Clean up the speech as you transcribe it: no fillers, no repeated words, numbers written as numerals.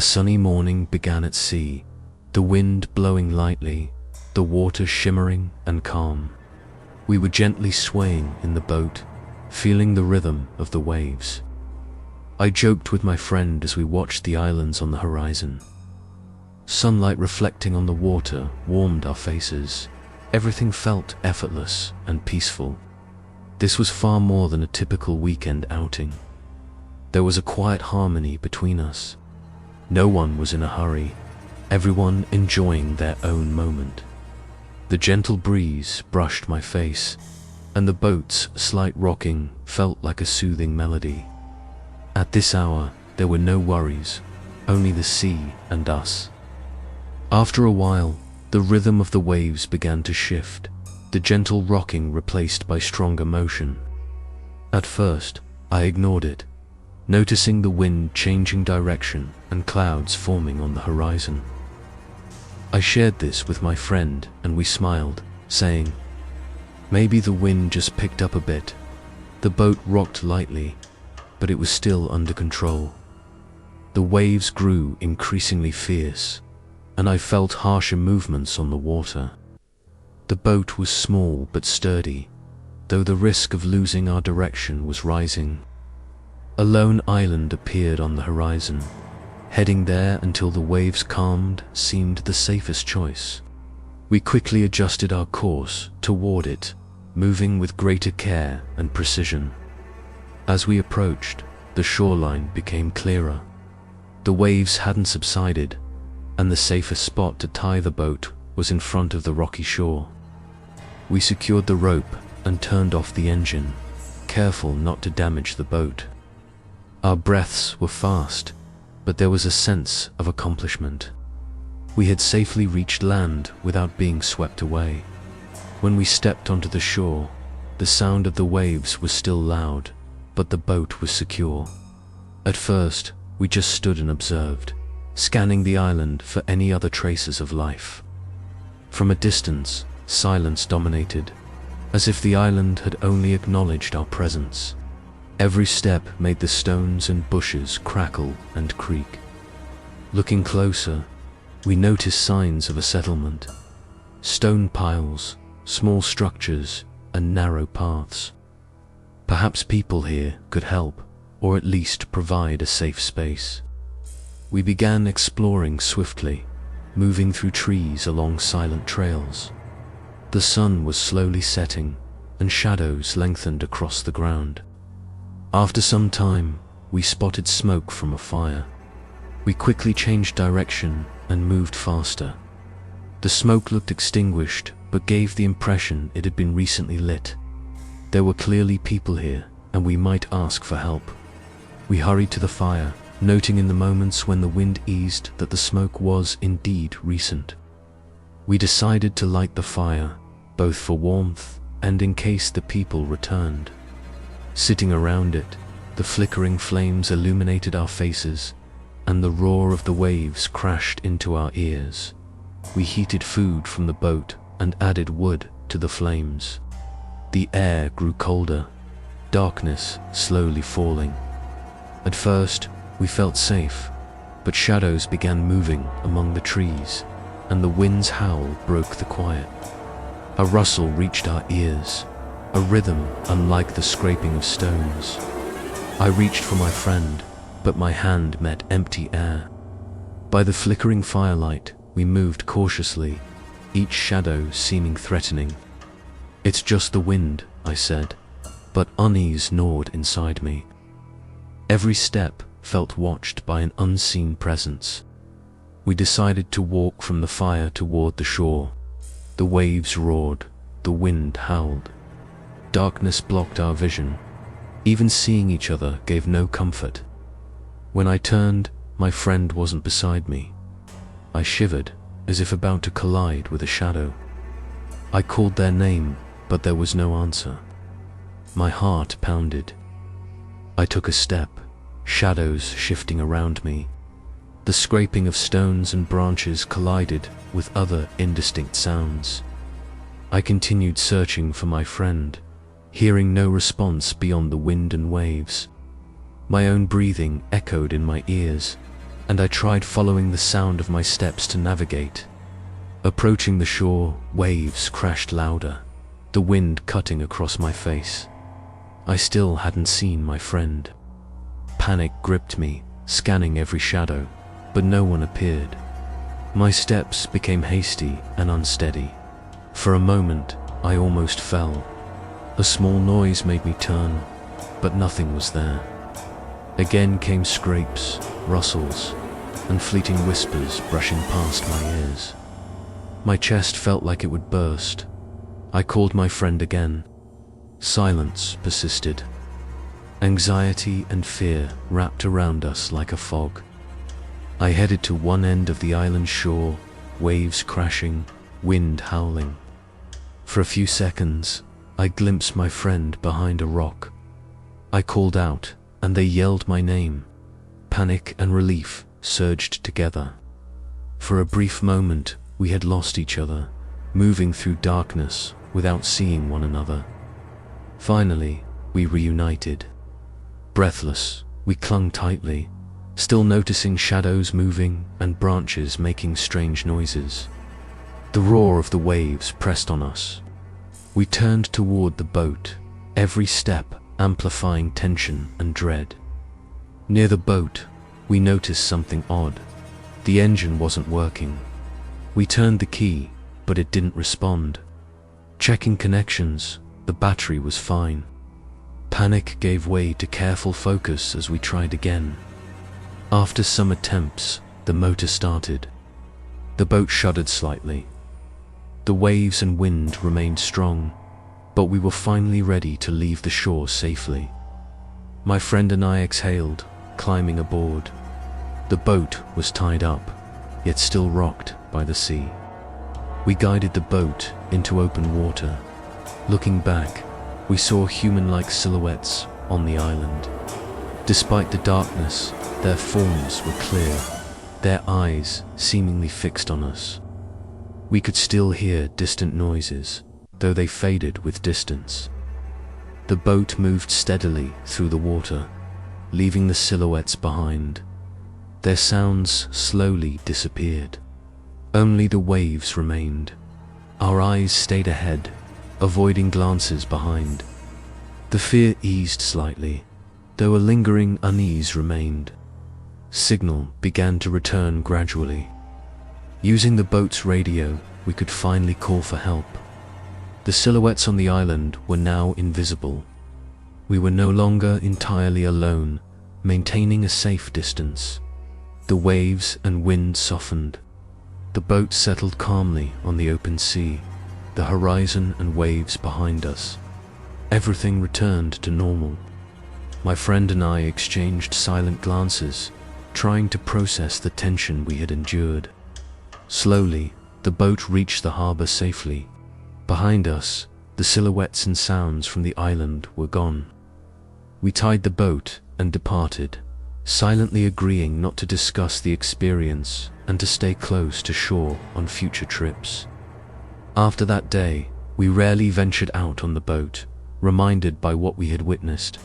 A sunny morning began at sea, the wind blowing lightly, the water shimmering and calm. We were gently swaying in the boat, feeling the rhythm of the waves. I joked with my friend as we watched the islands on the horizon. Sunlight reflecting on the water warmed our faces. Everything felt effortless and peaceful. This was far more than a typical weekend outing. There was a quiet harmony between us. No one was in a hurry, everyone enjoying their own moment. The gentle breeze brushed my face, and the boat's slight rocking felt like a soothing melody. At this hour, there were no worries, only the sea and us. After a while, the rhythm of the waves began to shift, the gentle rocking replaced by stronger motion. At first, I ignored it, noticing the wind changing direction and clouds forming on the horizon. I shared this with my friend and we smiled, saying, "Maybe the wind just picked up a bit." The boat rocked lightly, but it was still under control. The waves grew increasingly fierce, and I felt harsher movements on the water. The boat was small but sturdy, though the risk of losing our direction was rising. A lone island appeared on the horizon. Heading there until the waves calmed seemed the safest choice. We quickly adjusted our course toward it, moving with greater care and precision. As we approached, the shoreline became clearer. The waves hadn't subsided, and the safest spot to tie the boat was in front of the rocky shore. We secured the rope and turned off the engine, careful not to damage the boat. Our breaths were fast, but there was a sense of accomplishment. We had safely reached land without being swept away. When we stepped onto the shore, the sound of the waves was still loud, but the boat was secure. At first, we just stood and observed, scanning the island for any other traces of life. From a distance, silence dominated, as if the island had only acknowledged our presence. Every step made the stones and bushes crackle and creak. Looking closer, we noticed signs of a settlement. Stone piles, small structures, and narrow paths. Perhaps people here could help, or at least provide a safe space. We began exploring swiftly, moving through trees along silent trails. The sun was slowly setting, and shadows lengthened across the ground. After some time, we spotted smoke from a fire. We quickly changed direction and moved faster. The smoke looked extinguished, but gave the impression it had been recently lit. There were clearly people here, and we might ask for help. We hurried to the fire, noting in the moments when the wind eased that the smoke was indeed recent. We decided to light the fire, both for warmth and in case the people returned. Sitting around it, the flickering flames illuminated our faces, and the roar of the waves crashed into our ears. We heated food from the boat and added wood to the flames. The air grew colder, darkness slowly falling. At first, we felt safe, but shadows began moving among the trees, and the wind's howl broke the quiet. A rustle reached our ears, a rhythm unlike the scraping of stones. I reached for my friend, but my hand met empty air. By the flickering firelight, we moved cautiously, each shadow seeming threatening. "It's just the wind," I said, but unease gnawed inside me. Every step felt watched by an unseen presence. We decided to walk from the fire toward the shore. The waves roared, the wind howled. Darkness blocked our vision. Even seeing each other gave no comfort. When I turned, my friend wasn't beside me. I shivered, as if about to collide with a shadow. I called their name, but there was no answer. My heart pounded. I took a step, shadows shifting around me. The scraping of stones and branches collided with other indistinct sounds. I continued searching for my friend, hearing no response beyond the wind and waves. My own breathing echoed in my ears, and I tried following the sound of my steps to navigate. Approaching the shore, waves crashed louder, the wind cutting across my face. I still hadn't seen my friend. Panic gripped me, scanning every shadow, but no one appeared. My steps became hasty and unsteady. For a moment, I almost fell. A small noise made me turn, but nothing was there. Again came scrapes, rustles, and fleeting whispers brushing past my ears. My chest felt like it would burst. I called my friend again. Silence persisted. Anxiety and fear wrapped around us like a fog. I headed to one end of the island shore, waves crashing, wind howling. For a few seconds, I glimpsed my friend behind a rock. I called out, and they yelled my name. Panic and relief surged together. For a brief moment, we had lost each other, moving through darkness without seeing one another. Finally, we reunited. Breathless, we clung tightly, still noticing shadows moving and branches making strange noises. The roar of the waves pressed on us. We turned toward the boat, every step amplifying tension and dread. Near the boat, we noticed something odd. The engine wasn't working. We turned the key, but it didn't respond. Checking connections, the battery was fine. Panic gave way to careful focus as we tried again. After some attempts, the motor started. The boat shuddered slightly. The waves and wind remained strong, but we were finally ready to leave the shore safely. My friend and I exhaled, climbing aboard. The boat was tied up, yet still rocked by the sea. We guided the boat into open water. Looking back, we saw human-like silhouettes on the island. Despite the darkness, their forms were clear, their eyes seemingly fixed on us. We could still hear distant noises, though they faded with distance. The boat moved steadily through the water, leaving the silhouettes behind. Their sounds slowly disappeared. Only the waves remained. Our eyes stayed ahead, avoiding glances behind. The fear eased slightly, though a lingering unease remained. Signal began to return gradually. Using the boat's radio, we could finally call for help. The silhouettes on the island were now invisible. We were no longer entirely alone, maintaining a safe distance. The waves and wind softened. The boat settled calmly on the open sea, the horizon and waves behind us. Everything returned to normal. My friend and I exchanged silent glances, trying to process the tension we had endured. Slowly, the boat reached the harbor safely. Behind us, the silhouettes and sounds from the island were gone. We tied the boat and departed, silently agreeing not to discuss the experience and to stay close to shore on future trips. After that day, we rarely ventured out on the boat, reminded by what we had witnessed.